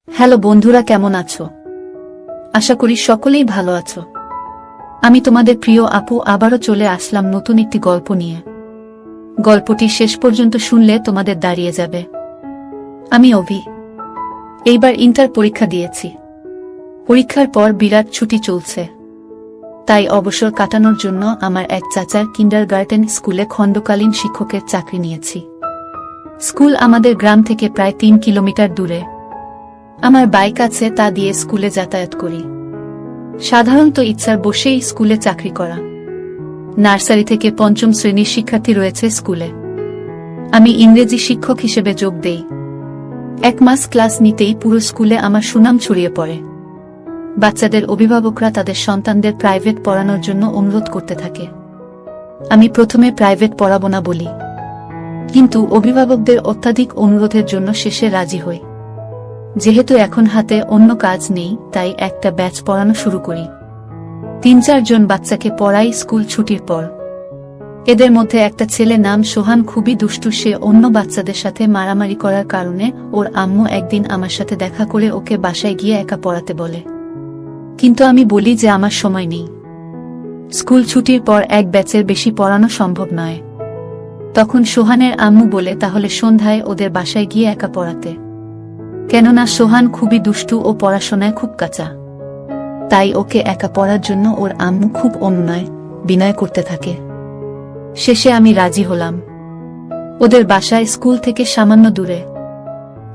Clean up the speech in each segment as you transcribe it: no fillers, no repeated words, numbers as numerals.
Hello বন্ধুরা, কেমন আছো? আশা করি সকলেই ভালো আছো। আমি তোমাদের প্রিয় আপু আবারও চলে আসলাম নতুন একটি গল্প নিয়ে। গল্পটি শেষ পর্যন্ত শুনলে তোমাদের দাঁড়িয়ে যাবে। আমি অভি। এইবার ইন্টার পরীক্ষা দিয়েছি। পরীক্ষার পর বিরাট ছুটি চলছে, তাই অবসর কাটানোর জন্য আমার এক চাচার কিন্ডারগার্টেন স্কুলে খণ্ডকালীন শিক্ষকের চাকরি নিয়েছি। স্কুল আমাদের গ্রাম থেকে প্রায় ৩ কিলোমিটার দূরে। আমার বাইক আছে, তা দিয়ে স্কুলে যাতায়াত করি। সাধারণত ইচ্ছার বসেই স্কুলে চাকরি করা। নার্সারি থেকে ৫ম শ্রেণীর শিক্ষার্থী রয়েছে স্কুলে। আমি ইংরেজি শিক্ষক হিসেবে যোগ দেই। ১ মাস ক্লাস নিতেই পুরো স্কুলে আমার সুনাম ছড়িয়ে পড়ে। বাচ্চাদের অভিভাবকরা তাদের সন্তানদের প্রাইভেট পড়ানোর জন্য অনুরোধ করতে থাকে। আমি প্রথমে প্রাইভেট পড়াবো না বলি, কিন্তু অভিভাবকদের অত্যাধিক অনুরোধের জন্য শেষে রাজি হই। যেহেতু এখন হাতে অন্য কাজ নেই, তাই একটা ব্যাচ পড়ানো শুরু করি। ৩-৪ জন বাচ্চাকে পড়াই স্কুল ছুটির পর। এদের মধ্যে একটা ছেলে নাম সোহান, খুবই দুষ্টু। সে অন্য বাচ্চাদের সাথে মারামারি করার কারণে ওর আম্মু একদিন আমার সাথে দেখা করে ওকে বাসায় গিয়ে একা পড়াতে বলে, কিন্তু আমি বলি যে আমার সময় নেই। স্কুল ছুটির পর এক ব্যাচের বেশি পড়ানো সম্ভব নয়। তখন সোহানের আম্মু বলে, তাহলে সন্ধ্যায় ওদের বাসায় গিয়ে একা পড়াতে। কেননা সোহান খুবই দুষ্টু ও পড়াশোনায় খুব কাঁচা, তাই ওকে একা পড়ার জন্য ওর আম্মু খুব অনুনয় বিনয় করতে থাকে। শেষে আমি রাজি হলাম। ওদের বাসায় স্কুল থেকে সামান্য দূরে,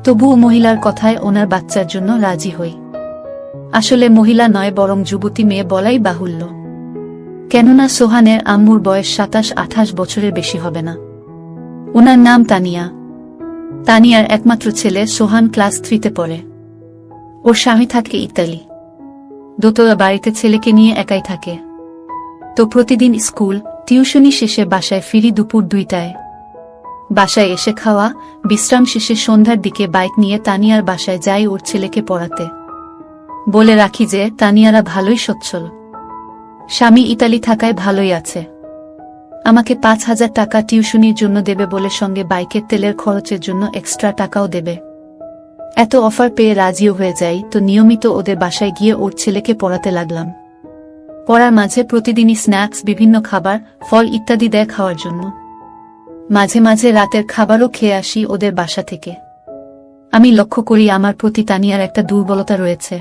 তবুও মহিলার কথায় ওনার বাচ্চার জন্য রাজি হই। আসলে মহিলা নয়, বরং যুবতী মেয়ে বলাই বাহুল্য, কেননা সোহানের আম্মুর বয়স ২৭-২৮ বছরের বেশি হবে না। ওনার নাম তানিয়া। তানিয়ার একমাত্র ছেলে সোহান ক্লাস 3-তে পড়ে। ওর স্বামী থাকে ইতালি। দোতলা বাড়িতে ছেলেকে নিয়ে একাই থাকে। তো প্রতিদিন স্কুল টিউশনি শেষে বাসায় ফিরি দুপুর 2টায়। বাসায় এসে খাওয়া, বিশ্রাম শেষে সন্ধ্যার দিকে বাইক নিয়ে তানিয়ার বাসায় যাই ওর ছেলেকে পড়াতে। বলে রাখি যে তানিয়ারা ভালোই সচ্ছল। স্বামী ইতালি থাকায় ভালোই আছে। আমাকে ৫,০০০ টাকা টিউশনির জন্য দেবে বলে সঙ্গে বাইকের তেলের খরচের জন্য এক্সট্রা টাকাও দেবে। এত অফার পেয়ে রাজিও হয়ে যাই। তো নিয়মিত ওদের বাসায় গিয়ে ওর ছেলেকে পড়াতে লাগলাম। পড়ার মাঝে প্রতিদিনই স্ন্যাক্স, বিভিন্ন খাবার, ফল ইত্যাদি দেয় খাওয়ার জন্য। মাঝে মাঝে রাতের খাবারও খেয়ে আসি ওদের বাসা থেকে। আমি লক্ষ্য করি আমার প্রতি তানিয়ার একটা দুর্বলতা রয়েছে,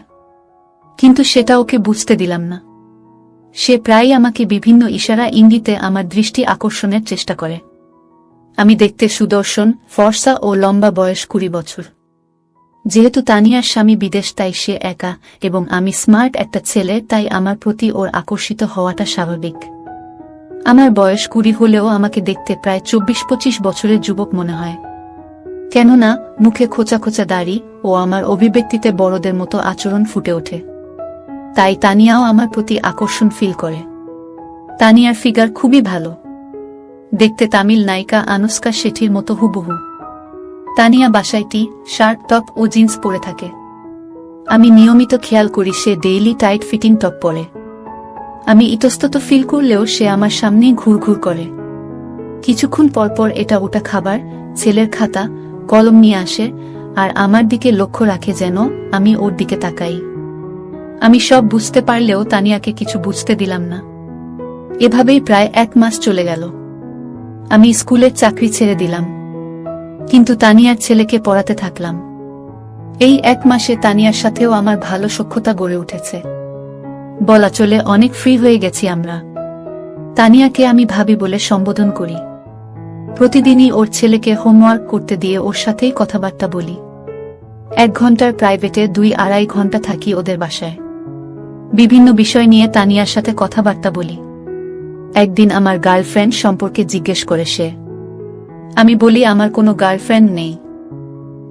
কিন্তু সেটা ওকে বুঝতে দিলাম না। সে প্রায়ই আমাকে বিভিন্ন ইশারা ইঙ্গিতে আমার দৃষ্টি আকর্ষণের চেষ্টা করে। আমি দেখতে সুদর্শন, ফর্সা ও লম্বা, বয়স 20 বছর। যেহেতু তানিয়ার স্বামী বিদেশ, তাই সে একা, এবং আমি স্মার্ট একটা ছেলে, তাই আমার প্রতি ওর আকর্ষিত হওয়াটা স্বাভাবিক। আমার বয়স 20 হলেও আমাকে দেখতে প্রায় 24-25 বছরের যুবক মনে হয়, কেননা মুখে খোঁচা খোঁচা দাড়ি ও আমার অভিব্যক্তিতে বড়দের মতো আচরণ ফুটে ওঠে। তাই তানিয়াও আমার প্রতি আকর্ষণ ফিল করে। তানিয়ার ফিগার খুবই ভালো, দেখতে তামিল নায়িকা আনুষ্কা শেঠির মতো হুবহু। তানিয়া বাসায় টি শার্ট, টপ ও জিন্স পরে থাকে। আমি নিয়মিত খেয়াল করি সে ডেইলি টাইট ফিটিং টপ পরে। আমি ইতস্তত ফিল করলেও সে আমার সামনেই ঘুরঘুর করে। কিছুক্ষণ পরপর এটা ওটা খাবার, ছেলের খাতা, কলম নিয়ে আসে আর আমার দিকে লক্ষ্য রাখে, যেন আমি ওর দিকে তাকাই। আমি সব বুঝতে পারলেও তানিয়াকে কিছু বুঝতে দিলাম না। এভাবেই প্রায় 1 মাস চলে গেল। আমি স্কুলের চাকরি ছেড়ে দিলাম, কিন্তু তানিয়ার ছেলেকে পড়াতে থাকলাম। এই 1 মাসে তানিয়ার সাথেও আমার ভালো সখ্যতা গড়ে উঠেছে। বলা চলে অনেক ফ্রি হয়ে গেছি আমরা। তানিয়াকে আমি ভাবি বলে সম্বোধন করি। প্রতিদিনই ওর ছেলেকে হোমওয়ার্ক করতে দিয়ে ওর সাথেই কথাবার্তা বলি। 1 ঘন্টার প্রাইভেটে 2-2.5 ঘন্টা থাকি ওদের বাসায়। বিভিন্ন বিষয় নিয়ে তানিয়ার সাথে কথাবার্তা বলি। একদিন আমার গার্লফ্রেন্ড সম্পর্কে জিজ্ঞেস করে সে। আমি বলি আমার কোনো গার্লফ্রেন্ড নেই।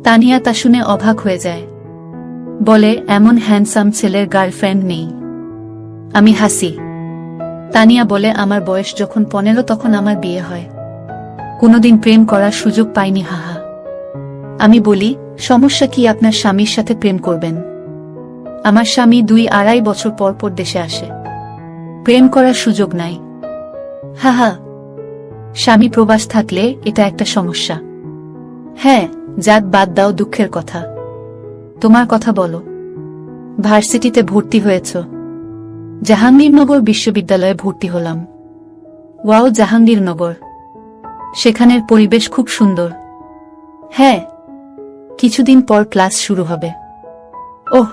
তানিয়া তা শুনে অবাক হয়ে যায়, বলে এমন হ্যান্ডসাম ছেলের গার্লফ্রেন্ড নেই? আমি হাসি। তানিয়া বলে, আমার বয়স যখন 15 তখন আমার বিয়ে হয়। কোনোদিন প্রেম করার সুযোগ পাইনি, হাহা। আমি বলি, সমস্যা কি, আপনার স্বামীর সাথে প্রেম করবেন? আমার স্বামী 2-2.5 বছর পর পর দেশে আসে, প্রেম করার সুযোগ নাই। হাহা। স্বামী প্রবাস থাকলে এটা একটা সমস্যা। হ্যাঁ, যাক, বাদ দাও দুঃখের কথা। তোমার কথা বলো। ভার্সিটিতে ভর্তি হয়েছ? জাহাঙ্গীরনগর বিশ্ববিদ্যালয়ে ভর্তি হলাম। ওয়াও, জাহাঙ্গীরনগর। সেখানের পরিবেশ খুব সুন্দর। হ্যাঁ, কিছুদিন পর ক্লাস শুরু হবে। ওহ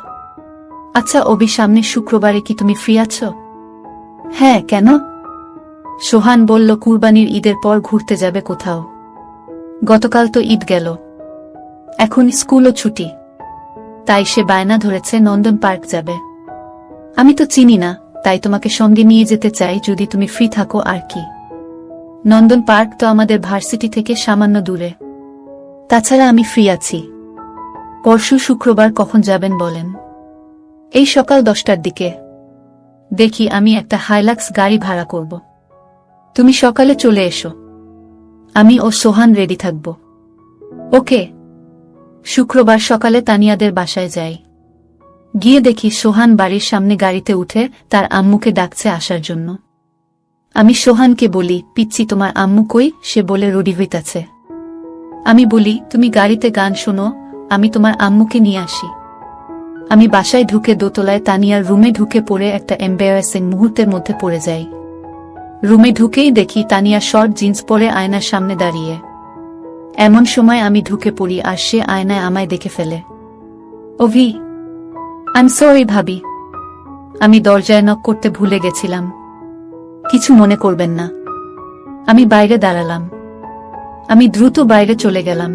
আচ্ছা অভি, সামনের শুক্রবারে কি তুমি ফ্রি আছো? হ্যাঁ, কেন? সোহান বলল কুরবানির ঈদের পর ঘুরতে যাবে কোথাও। গতকাল তো ঈদ গেল, এখন স্কুলও ছুটি, তাই সে বায়না ধরেছে নন্দন পার্ক যাবে। আমি তো চিনি না, তাই তোমাকে সঙ্গে নিয়ে যেতে চাই যদি তুমি ফ্রি থাকো। আর কি, নন্দন পার্ক তো আমাদের ভার্সিটি থেকে সামান্য দূরে। তাছাড়া আমি ফ্রি আছি। পরশু শুক্রবার কখন যাবেন বলেন? এই সকাল 10টার দিকে। দেখি, আমি একটা হাইলাক্স গাড়ি ভাড়া করব। তুমি সকালে চলে এসো, আমি ও সোহান রেডি থাকব। ওকে। শুক্রবার সকালে তানিয়াদের বাসায় যাই। গিয়ে দেখি সোহান বাড়ির সামনে গাড়িতে উঠে তার আম্মুকে ডাকছে আসার জন্য। আমি সোহানকে বলি, পিচ্ছি তোমার আম্মু কই? সে বলে রেডি হইতাছে। আমি বলি, তুমি গাড়িতে গান শোনো, আমি তোমার আম্মুকে নিয়ে আসি। আমি বাসায় ঢুকে দোতলায় তানিয়ার রুমে ঢুকে পড়ে একটা এম্বারাসিং মুহূর্তের মধ্যে পড়ে যাই। রুমে ঢুকেই দেখি তানিয়া শর্ট জিন্স পরে আয়নার সামনে দাঁড়িয়ে। এমন সময় আমি ঢুকে পড়ি আর সে আয়নায় আমায় দেখে ফেলে। অভি, আই এম সরি ভাবি, আমি দরজায় নক করতে ভুলে গেছিলাম। কিছু মনে করবেন না। আমি বাইরে দাঁড়ালাম। আমি দ্রুত বাইরে চলে গেলাম।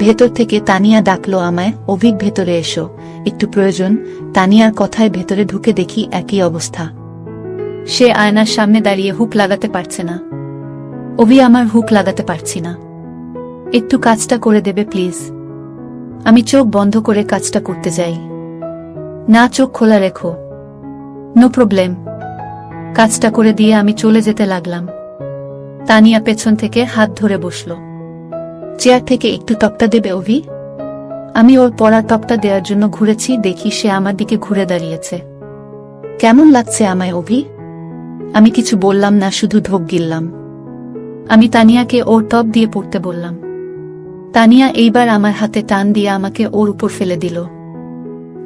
ভেতর থেকে তানিয়া ডাকলো আমায়, অভিক ভেতরে এসো, একটু প্রয়োজন। তানিয়ার কথায় ভেতরে ঢুকে দেখি একই অবস্থা। সে আয়নার সামনে দাঁড়িয়ে হুক লাগাতে পারছে না। অভি, আমার হুক লাগাতে পারছি না, একটু কাজটা করে দেবে প্লিজ? আমি চোখ বন্ধ করে কাজটা করতে যাই। না, চোখ খোলা রেখো। No problem. কাজটা করে দিয়ে আমি চলে যেতে লাগলাম। তানিয়া পেছন থেকে হাত ধরে বসল। চেয়ার থেকে একটু টপটা দেবে অভি? আমি ওর পড়া টপটা দেওয়ার জন্য ঘুরেছি, দেখি সে আমার দিকে ঘুরে দাঁড়িয়েছে। কেমন লাগছে আমায় অভি? আমি কিছু বললাম না, শুধু ঢোক গিললাম। আমি তানিয়াকে ওর টপ দিয়ে পড়তে বললাম। তানিয়া এইবার আমার হাতে টান দিয়ে আমাকে ওর উপর ফেলে দিল।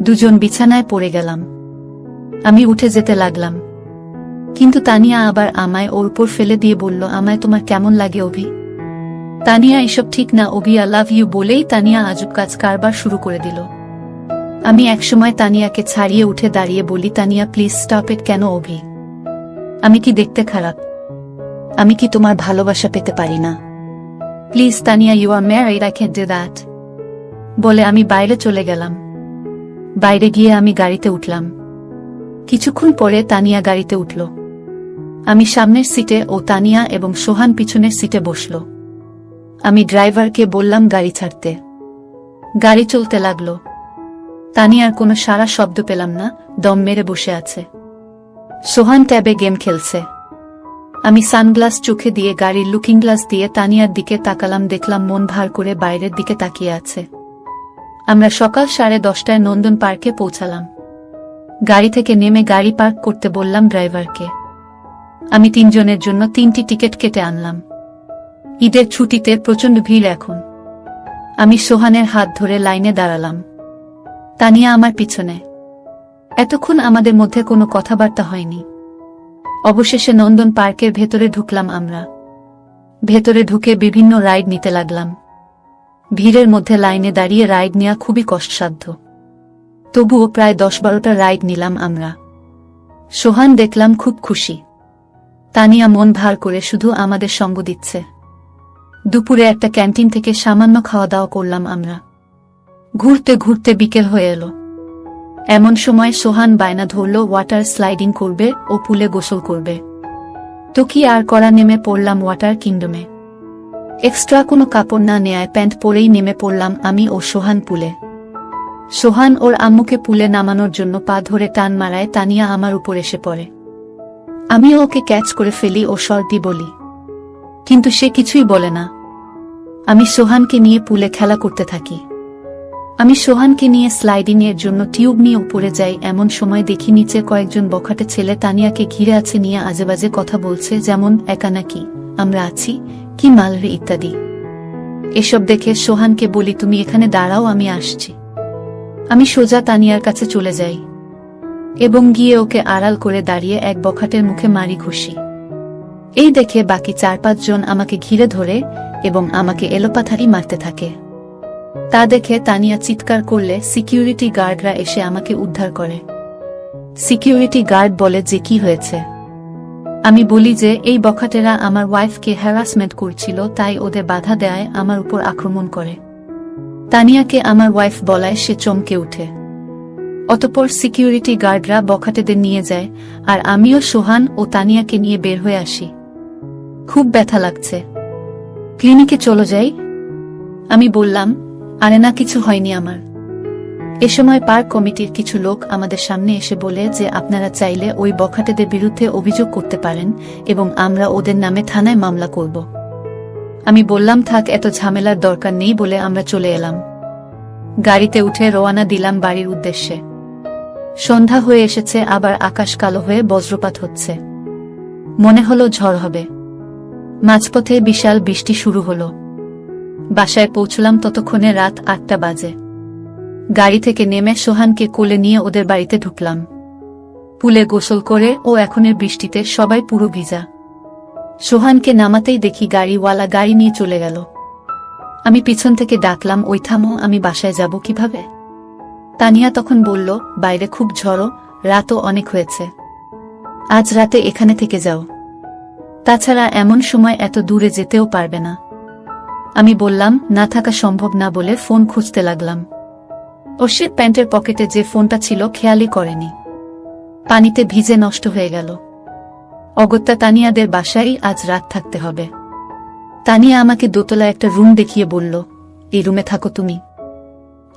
দুজন বিছানায় পড়ে গেলাম। আমি উঠে যেতে লাগলাম, কিন্তু তানিয়া আবার আমায় ওর উপর ফেলে দিয়ে বলল, আমায় তোমার কেমন লাগে অভি? তানিয়া, এসব ঠিক না অভি, আই লাভ ইউ বলেই তানিয়া আজব কাজ কারবার শুরু করে দিল। আমি একসময় তানিয়াকে ছাড়িয়ে উঠে দাঁড়িয়ে বলি, তানিয়া প্লিজ স্টপ ইট। কেন অভি? আমি কি দেখতে খারাপ? আমি কি তোমার ভালোবাসা পেতে পারি না? Please Tania, you are married, I can't do that. বলে আমি বাইরে চলে গেলাম। বাইরে গিয়ে আমি গাড়িতে উঠলাম। কিছুক্ষণ পরে তানিয়া গাড়িতে উঠল। আমি সামনের সিটে ও তানিয়া এবং সোহান পিছনের সিটে বসল। আমি ড্রাইভারকে বললাম গাড়ি ছাড়তে। গাড়ি চলতে লাগল। তানিয়ার কোনো সারা শব্দ পেলাম না, দম মেরে বসে আছে। সোহান ট্যাবে গেম খেলছে। আমি সানগ্লাস চোখে দিয়ে গাড়ির লুকিং গ্লাস দিয়ে তানিয়ার দিকে তাকালাম, দেখলাম মন ভার করে বাইরের দিকে তাকিয়ে আছে। আমরা সকাল 10:30টায় নন্দন পার্কে পৌঁছালাম। গাড়ি থেকে নেমে গাড়ি পার্ক করতে বললাম ড্রাইভারকে। আমি 3 জনের জন্য 3টি টিকিট কেটে আনলাম। ঈদের ছুটিতে প্রচণ্ড ভিড় এখন। আমি সোহানের হাত ধরে লাইনে দাঁড়ালাম, তানিয়া আমার পিছনে। এতক্ষণ আমাদের মধ্যে কোনো কথাবার্তা হয়নি। অবশেষে নন্দন পার্কের ভেতরে ঢুকলাম আমরা। ভেতরে ঢুকে বিভিন্ন রাইড নিতে লাগলাম। ভিড়ের মধ্যে লাইনে দাঁড়িয়ে রাইড নেওয়া খুবই কষ্টসাধ্য, তবুও প্রায় 10-12টা রাইড নিলাম আমরা। সোহান দেখলাম খুব খুশি। তানিয়া মন ভার করে শুধু আমাদের সঙ্গ দিচ্ছে। দুপুরে একটা ক্যান্টিন থেকে সামান্য খাওয়া দাওয়া করলাম আমরা। ঘুরতে ঘুরতে বিকেল হয়ে এলো। এমন সময় সোহান বায়না ধরল ওয়াটার স্লাইডিং করবে ও পুলে গোসল করবে। তো কি আর করা, নেমে পড়লাম ওয়াটার কিংডমে। এক্সট্রা কোনো কাপড় না নেয়ায় প্যান্ট পরেই নেমে পড়লাম আমি ও সোহান পুলে। সোহান ওর আম্মুকে পুলে নামানোর জন্য পা ধরে টান মারায় তানিয়া আমার উপর এসে পড়ে। আমিও ওকে ক্যাচ করে ফেলি ও সর্দি বলি, কিন্তু সে কিছুই বলে না। আমি সোহানকে নিয়ে পুলে খেলা করতে থাকি। আমি সোহানকে নিয়ে স্লাইডিং এর জন্য টিউব নিয়ে উপরে যাই। এমন সময় দেখি নিচে কয়েকজন বখাটে ছেলে তানিয়াকে ঘিরে আছে, নিয়ে আজেবাজে কথা বলছে, যেমন একা নাকি, আমরা আছি, কি মালরে ইত্যাদি। এসব দেখে সোহানকে বলি, তুমি এখানে দাঁড়াও, আমি আসছি। আমি সোজা তানিয়ার কাছে চলে যাই এবং গিয়ে ওকে আড়াল করে দাঁড়িয়ে এক বখাটের মুখে মারি ঘুষি। এই দেখে বাকি 4-5 জন আমাকে ঘিরে ধরে এবং আমাকে এলোপাথারি মারতে থাকে। তা দেখে তানিয়া চিৎকার করলে সিকিউরিটি গার্ডরা এসে আমাকে উদ্ধার করে। সিকিউরিটি গার্ড বলে যে কি হয়েছে। আমি বলি যে এই বখাটেরা আমার ওয়াইফকে হ্যারাসমেন্ট করছিল, তাই ওদের বাধা দেয় আমার উপর আক্রমণ করে। তানিয়াকে আমার ওয়াইফ বলায় সে চমকে উঠে। অতঃপর সিকিউরিটি গার্ডরা বখাটেদের নিয়ে যায় আর আমিও সোহান ও তানিয়াকে নিয়ে বের হয়ে আসি। খুব ব্যথা লাগছে, ক্লিনিকে চলো যাই। আমি বললাম, আরে না, কিছু হয়নি আমার। এ সময় পার্ক কমিটির কিছু লোক আমাদের সামনে এসে বলে যে আপনারা চাইলে ওই বখাটেদের বিরুদ্ধে অভিযোগ করতে পারেন এবং আমরা ওদের নামে থানায় মামলা করব। আমি বললাম থাক, এত ঝামেলার দরকার নেই বলে আমরা চলে এলাম। গাড়িতে উঠে রওনা দিলাম বাড়ির উদ্দেশ্যে। সন্ধ্যা হয়ে এসেছে, আবার আকাশ কালো হয়ে বজ্রপাত হচ্ছে। মনে হলো ঝড় হবে। মাঝপথে বিশাল বৃষ্টি শুরু হলো। বাসায় পৌঁছলাম ততক্ষণে রাত 8টা বাজে। গাড়ি থেকে নেমে সোহানকে কোলে নিয়ে ওদের বাড়িতে ঢুকলাম। পুলে গোসল করে ও এখনের বৃষ্টিতে সবাই পুরো ভিজা। সোহানকে নামাতেই দেখি গাড়িওয়ালা গাড়ি নিয়ে চলে গেল। আমি পিছন থেকে ডাকলাম, ওই থামো, আমি বাসায় যাব কিভাবে? তানিয়া তখন বলল, বাইরে খুব ঝড়ো, রাতও অনেক হয়েছে, আজ রাতে এখানে থেকে যাও, তাছাড়া এমন সময় এত দূরে যেতেও পারবে না। আমি বললাম না, থাকা সম্ভব না বলে ফোন খুঁজতে লাগলাম। অর্ষিত প্যান্টের পকেটে যে ফোনটা ছিল খেয়ালই করেনি, পানিতে ভিজে নষ্ট হয়ে গেল। অগত্যা তানিয়াদের বাসায় আজ রাত থাকতে হবে। তানিয়া আমাকে দোতলা একটা রুম দেখিয়ে বলল, এই রুমে থাকো তুমি,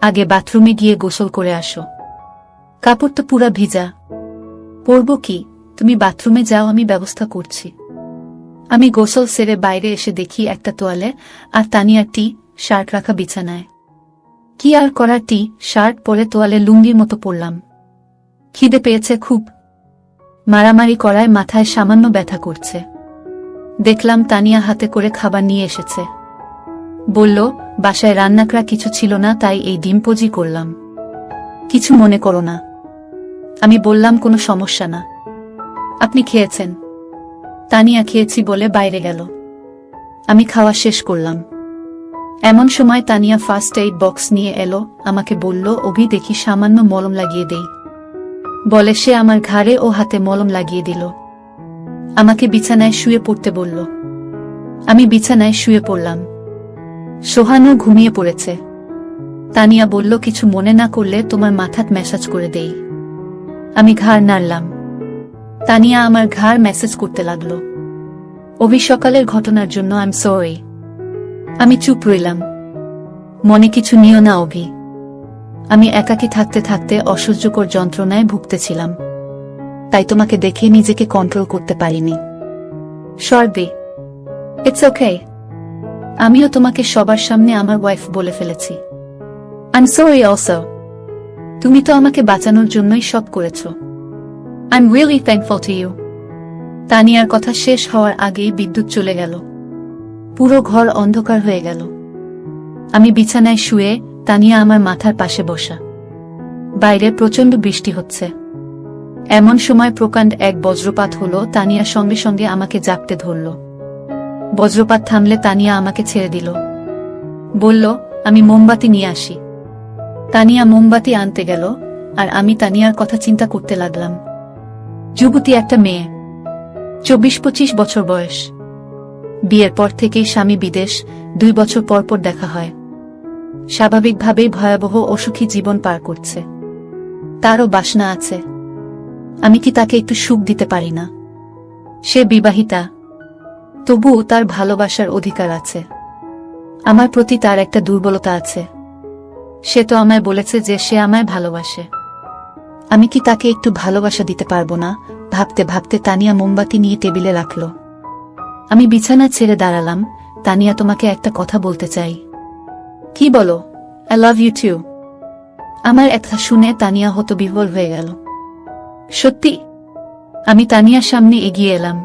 আগে বাথরুমে গিয়ে গোসল করে আসো, কাপড় তো পুরা ভিজা, পরব কি, তুমি বাথরুমে যাও, আমি ব্যবস্থা করছি। আমি গোসল সেরে বাইরে এসে দেখি একটা তোয়ালে আর তানিয়ার টি শার্ট রাখা বিছানায়। কি আর করার, টি শার্ট পরে তোয়ালে লুঙ্গির মতো পরলাম। খিদে পেয়েছে খুব। মারামারি করায় মাথায় সামান্য ব্যথা করছে। দেখলাম তানিয়া হাতে করে খাবার নিয়ে এসেছে। বলল, বাসায় রান্নাকরা কিছু ছিল না, তাই এই ডিম পোজি করলাম, কিছু মনে করো না। আমি বললাম, কোনো সমস্যা না। আপনি খেয়েছেন? তানিয়া খেয়েছি বলে বাইরে গেল। আমি খাওয়া শেষ করলাম। এমন সময় তানিয়া ফার্স্ট এইড বক্স নিয়ে এলো। আমাকে বলল, অভি দেখি সামান্য মলম লাগিয়ে দেই। বলে সে আমার ঘাড়ে ও হাতে মলম লাগিয়ে দিল। আমাকে বিছানায় শুয়ে পড়তে বলল। আমি বিছানায় শুয়ে পড়লাম। সোহানও ঘুমিয়ে পড়েছে। তানিয়া বলল, কিছু মনে না করলে তোমার মাথাত ম্যাসাজ করে দেই। আমি ঘাড় নাড়লাম। তানিয়া আমার ঘাড় ম্যাসাজ করতে লাগল। অভি সকালের ঘটনার জন্য আই এম সরি। আমি চুপ রইলাম। মনে কিছু নিও না অভি। আমি একাকী থাকতে থাকতে অসহ্যকর যন্ত্রণায় ভুগতেছিলাম, তাই তোমাকে দেখে নিজেকে কন্ট্রোল করতে পারিনি। সরবে, ইটস ওকে। আমিও তোমাকে সবার সামনে আমার ওয়াইফ বলে ফেলেছি। I am sorry also. তুমি তো আমাকে বাঁচানোর জন্যই সব করেছো। I am really thankful to you. তানিয়ার কথা শেষ হওয়ার আগেই বিদ্যুৎ চলে গেল। পুরো ঘর অন্ধকার হয়ে গেল। আমি বিছানায় শুয়ে, তানিয়া আমার মাথার পাশে বসা। বাইরে প্রচণ্ড বৃষ্টি হচ্ছে। এমন সময় প্রকাণ্ড এক বজ্রপাত হলো। তানিয়া সঙ্গে সঙ্গে আমাকে জাপটে ধরল। বজ্রপাত থামলে তানিয়া আমাকে ছেড়ে দিল। বলল, আমি মোমবাতি নিয়ে আসি। তানিয়া মোমবাতি আনতে গেল আর আমি তানিয়ার কথা চিন্তা করতে লাগলাম। যুবতী একটা মেয়ে, 24-25 বছর বয়স। বিয়ের পর থেকেই স্বামী বিদেশ, 2 বছর পর পর দেখা হয়। স্বাভাবিকভাবেই ভয়াবহ অসুখী জীবন পার করছে। তারও বাসনা আছে। আমি কি তাকে একটু সুখ দিতে পারি না? সে বিবাহিতা, তবুও তার ভালোবাসার অধিকার আছে। আমার প্রতি তার একটা দুর্বলতা আছে। সে তো আমায় বলেছে যে সে আমায় ভালোবাসে। আমি কি তাকে একটু ভালোবাসা দিতে পারবো না? ভাবতে ভাবতে তানিয়া মোমবাতি নিয়ে টেবিলে রাখল। আমি বিছানা ছেড়ে দাঁড়ালাম। তানিয়া, তোমাকে একটা কথা বলতে চাই। কি বলো? I love you too. আমার একটা শুনে তানিয়া হতবিহ্বল হয়ে গেল। সত্যি? আমি তানিয়ার সামনে এগিয়ে এলাম।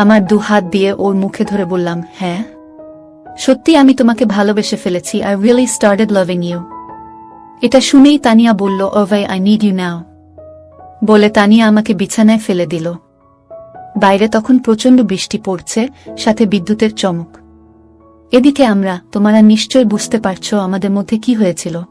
আমার 2 হাত দিয়ে ওর মুখে ধরে বললাম, হ্যাঁ সত্যি, আমি তোমাকে ভালোবেসে ফেলেছি। I really started loving you. এটা শুনেই তানিয়া বলল, ও ভাই, আই নিড ইউ নাও। বলে তানিয়া আমাকে বিছানায় ফেলে দিল। বাইরে তখন প্রচণ্ড বৃষ্টি পড়ছে, সাথে বিদ্যুতের চমক। এদিকে তোমরা নিশ্চয় বুঝতে পারছো আমাদের মধ্যে কি হয়েছিল।